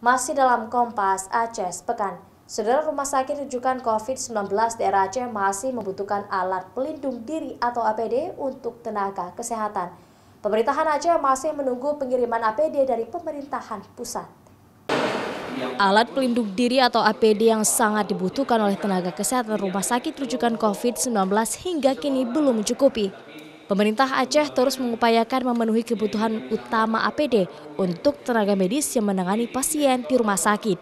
Masih dalam Kompas Aceh sepekan, saudara rumah sakit rujukan COVID-19 daerah Aceh masih membutuhkan alat pelindung diri atau APD untuk tenaga kesehatan. Pemerintahan Aceh masih menunggu pengiriman APD dari pemerintahan pusat. Alat pelindung diri atau APD yang sangat dibutuhkan oleh tenaga kesehatan rumah sakit rujukan COVID-19 hingga kini belum mencukupi. Pemerintah Aceh terus mengupayakan memenuhi kebutuhan utama APD untuk tenaga medis yang menangani pasien di rumah sakit.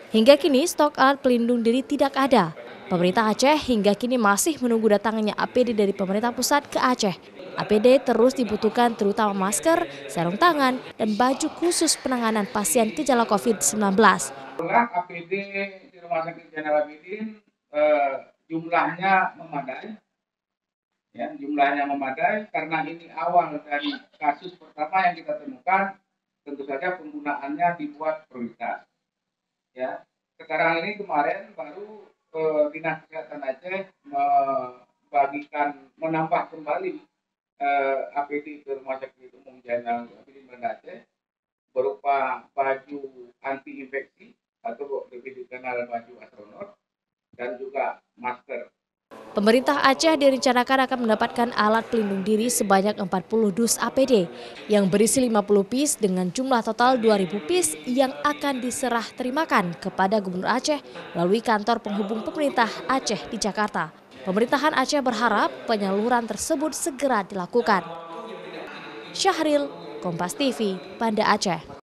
Hingga kini stok alat pelindung diri tidak ada. Pemerintah Aceh hingga kini masih menunggu datangnya APD dari pemerintah pusat ke Aceh. APD terus dibutuhkan terutama masker, sarung tangan, dan baju khusus penanganan pasien gejala COVID-19. APD di Rumah Sakit Zainal Abidin jumlahnya memadai. Ya, jumlahnya memadai karena ini awal dari kasus pertama yang kita temukan, tentu saja penggunaannya dibuat prioritas. Ya, sekarang ini kemarin baru Dinas Kesehatan Aceh menambah kembali APD ke Rumah Sakit Umum Zainal Abidin Banda Aceh berupa baju anti infeksi atau lebih dikenal baju astronot dan juga masker. Pemerintah Aceh direncanakan akan mendapatkan alat pelindung diri sebanyak 40 dus APD yang berisi 50 piece dengan jumlah total 2.000 piece yang akan diserah terimakan kepada Gubernur Aceh melalui kantor penghubung pemerintah Aceh di Jakarta. Pemerintahan Aceh berharap penyaluran tersebut segera dilakukan. Syahril, Kompas TV, Banda Aceh.